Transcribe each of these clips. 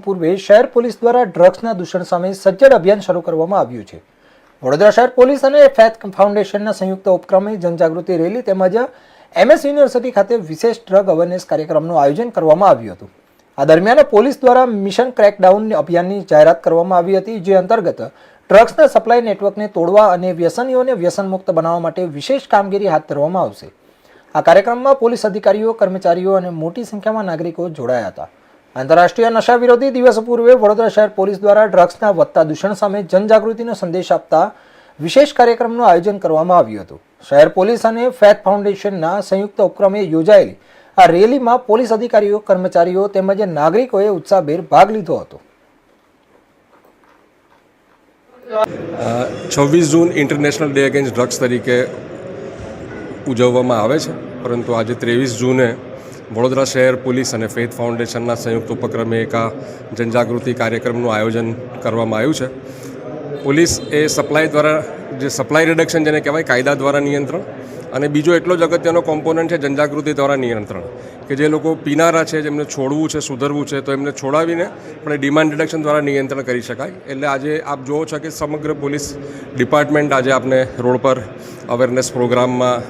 પૂર્વે શહેર પોલીસ દ્વારા ડ્રગ્સના દૂષણ સામે સજ્જડ અભિયાન શરૂ કરવામાં આવ્યું છે। વડોદરા શહેર પોલીસ અને ફેથ ફાઉન્ડેશનના સંયુક્ત ઉપક્રમે જનજાગૃતિ રેલી તેમજ MS યુનિવર્સિટી ખાતે વિશેષ ડ્રગ અવેરનેસ કાર્યક્રમનું આયોજન કરવામાં આવ્યું હતું। આ દરમિયાન પોલીસ દ્વારા મિશન ક્રેકડાઉન અભિયાનની જાહેરાત કરવામાં આવી હતી, જે અંતર્ગત ડ્રગ્સના સપ્લાય નેટવર્કને તોડવા અને વ્યસનીઓને વ્યસનમુક્ત બનાવવા માટે વિશેષ કામગીરી હાથ ધરવામાં આવશે। આ કાર્યક્રમમાં પોલીસ અધિકારીઓ, કર્મચારીઓ અને મોટી સંખ્યામાં નાગરિકો જોડાયા હતા। આંતરરાષ્ટ્રીય નશા વિરોધી દિવસ પૂર્વે વડોદરા શહેર પોલીસ દ્વારા ડ્રગ્સના વધતા દૂષણ સામે જનજાગૃતિનો સંદેશ આપતા વિશેષ કાર્યક્રમનું આયોજન કરવામાં આવ્યું હતું। શહેર પોલીસ અને ફેથ ફાઉન્ડેશનના સંયુક્ત ઉપક્રમે યોજાયેલી આ રેલીમાં પોલીસ અધિકારીઓ, કર્મચારીઓ તેમજ નાગરિકોએ ઉત્સાહભેર ભાગ લીધો હતો। 26 જૂન ઇન્ટરનેશનલ ડે અગેન્સ્ટ ડ્રગ્સ તરીકે ઉજવવામાં આવે છે, પરંતુ આજે 23 જૂને વડોદરા શહેર પોલીસ અને ફેથ ફાઉન્ડેશનના સંયુક્ત ઉપક્રમે એક આ જનજાગૃતિ કાર્યક્રમનું આયોજન કરવામાં આવ્યું છે। પોલીસ એ સપ્લાય દ્વારા જે સપ્લાય રિડક્શન જેને કહેવાય, કાયદા દ્વારા નિયંત્રણ, અને બીજો એટલો જ અગત્યનો કોમ્પોનન્ટ છે જનજાગૃતિ દ્વારા નિયંત્રણ, કે જે લોકો પીનારા છે, જેમને છોડવું છે, સુધરવું છે, તો એમને છોડાવીને આપણે ડિમાન્ડ રિડક્શન દ્વારા નિયંત્રણ કરી શકાય। એટલે આજે આપ જુઓ છો કે સમગ્ર પોલીસ ડિપાર્ટમેન્ટ આજે આપને રોડ પર અવેરનેસ પ્રોગ્રામમાં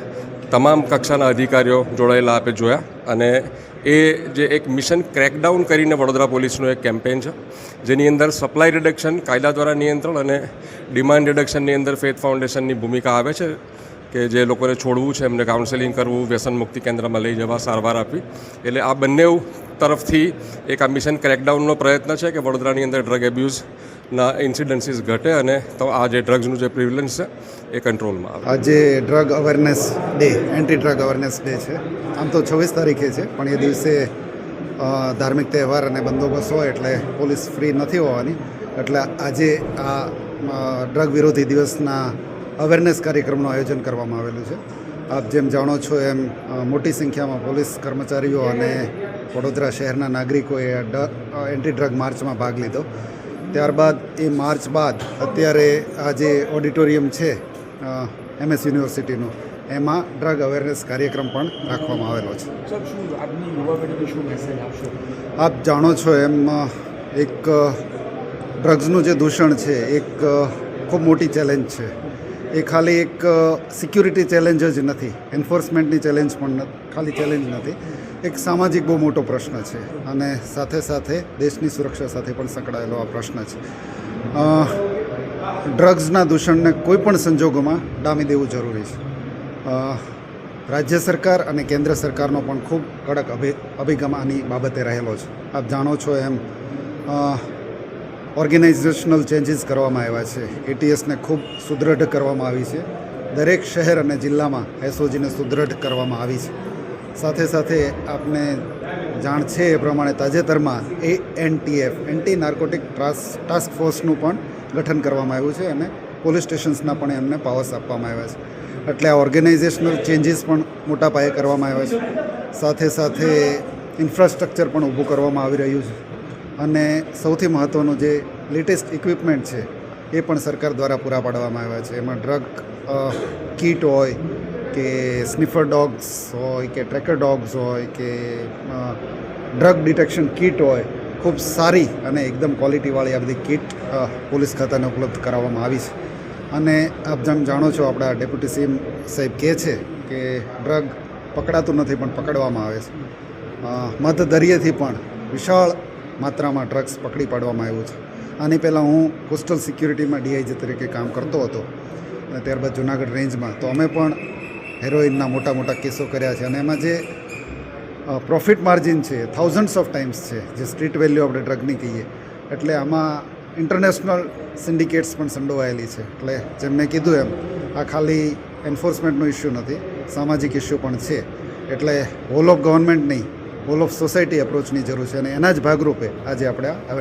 તમામ કક્ષાના અધિકારીઓ જોડાયેલા આપે જોયા, અને એ જે એક મિશન ક્રેકડાઉન કરીને વડોદરા પોલીસનું એક કેમ્પેન છે, જેની અંદર સપ્લાય રિડક્શન, કાયદા દ્વારા નિયંત્રણ અને ડિમાન્ડ રિડક્શનની અંદર ફેથ ફાઉન્ડેશનની ભૂમિકા આવે છે, કે જે લોકોને છોડવું છે એમને કાઉન્સેલિંગ કરવું, વ્યસન મુક્તિ કેન્દ્રમાં લઈ જવા, સારવાર આપવી। એટલે આ બંને તરફથી એક આ મિશન ક્રેકડાઉનનો પ્રયત્ન છે કે વડોદરાની અંદર ડ્રગ એબ્યુઝના ઇન્સિડન્સીસ ઘટે અને તો આ જે ડ્રગ્સનું જે પ્રિવિલન્સ છે એ કંટ્રોલમાં આવે। આજે drug awareness day, anti drug awareness day છે। આમ તો 26 તારીખે છે, પણ એ દિવસે ધાર્મિક તહેવાર અને બંદોબસ્ત હોય એટલે પોલીસ ફ્રી નથી હોવાની, એટલે આજે આ ડ્રગ વિરોધી દિવસના અવેરનેસ કાર્યક્રમનું આયોજન કરવામાં આવેલું છે। આપ જેમ જાણો છો એમ મોટી સંખ્યામાં પોલીસ કર્મચારીઓ અને વડોદરા શહેરના નાગરિકોએ એન્ટી ડ્રગ માર્ચમાં ભાગ લીધો। ત્યારબાદ એ માર્ચ બાદ અત્યારે આ જે ઓડિટોરિયમ છે MS યુનિવર્સિટીનું, એમાં ડ્રગ અવેરનેસ કાર્યક્રમ પણ રાખવામાં આવેલો છે। આપ જાણો છો એમ એક ડ્રગ્સનું જે દૂષણ છે એક ખૂબ મોટી ચેલેન્જ છે। એ ખાલી એક સિક્યુરિટી ચેલેન્જ જ નથી, એન્ફોર્સમેન્ટની ચેલેન્જ પણ ખાલી ચેલેન્જ નથી, એક સામાજિક બહુ મોટો પ્રશ્ન છે, અને સાથે સાથે દેશની સુરક્ષા સાથે પણ સંકળાયેલો આ પ્રશ્ન છે। ડ્રગ્સના દૂષણને કોઈ પણ સંજોગોમાં ડામી દેવું જરૂરી છે। રાજ્ય સરકાર અને કેન્દ્ર સરકારનો પણ ખૂબ કડક અભિગમ આની બાબતે રહેલો છે। આપ જાણો છો એમ ઓર્ગેનાઇઝેશનલ ચેન્જીસ કરવામાં આવ્યા છે, ATSને ખૂબ સુદૃઢ કરવામાં આવી છે, દરેક શહેર અને જિલ્લામાં SOGને સુદૃઢ કરવામાં આવી છે। સાથે સાથે આપને જાણ છે એ પ્રમાણે તાજેતરમાં ANTF, એન્ટી નાર્કોટિક ટાસ્ક ફોર્સનું પણ ગઠન કરવામાં આવ્યું છે, અને પોલીસ સ્ટેશન્સના પણ એમને પાવર્સ આપવામાં આવ્યા છે। એટલે આ ઓર્ગેનાઇઝેશનલ ચેન્જીસ પણ મોટા પાયે કરવામાં આવ્યા છે। સાથે સાથે ઇન્ફ્રાસ્ટ્રક્ચર પણ ઊભું કરવામાં આવી રહ્યું છે, અને સૌથી મહત્ત્વનું જે લેટેસ્ટ ઇક્વિપમેન્ટ છે એ પણ સરકાર દ્વારા પૂરા પાડવામાં આવ્યા છે। એમાં ડ્રગ કીટ હોય કે સ્નિફર ડોગ્સ હોય કે ટ્રેકર ડોગ્સ હોય કે ડ્રગ ડિટેક્શન કીટ હોય, ખૂબ સારી અને એકદમ ક્વોલિટીવાળી આ બધી કીટ પોલીસ ખાતાને ઉપલબ્ધ કરાવવામાં આવી છે। અને આપ જેમ જાણો છો, આપણા ડેપ્યુટી CM સાહેબ કહે છે કે ડ્રગ પકડાતું નથી પણ પકડવામાં આવે છે। મધ્ય દરિયેથી પણ વિશાળ માત્રામાં ડ્રગ્સ પકડી પાડવામાં આવ્યું છે। આની પહેલાં હું કોસ્ટલ સિક્યુરિટીમાં DIG તરીકે કામ કરતો હતો, અને ત્યારબાદ જુનાગઢ રેન્જમાં, તો અમે પણ હેરોઇનના મોટા મોટા કેસો કર્યા છે, અને એમાં જે પ્રોફિટ માર્જિન છે થાઉઝન્ડ્સ ઓફ ટાઈમ્સ છે, જે સ્ટ્રીટ વેલ્યુ આપણે ડ્રગની કહીએ, એટલે આમાં ઇન્ટરનેશનલ સિન્ડિકેટ્સ પણ સંડોવાયેલી છે। એટલે જેમ મેં કીધું એમ આ ખાલી એન્ફોર્સમેન્ટનો ઇસ્યુ નથી, સામાજિક ઇસ્યુ પણ છે। એટલે હોલ ઓફ ગવર્મેન્ટ નહીં, હોલ ઓફ સોસાયટી એપ્રોચની જરૂર છે, અને એના જ ભાગરૂપે આજે આપણે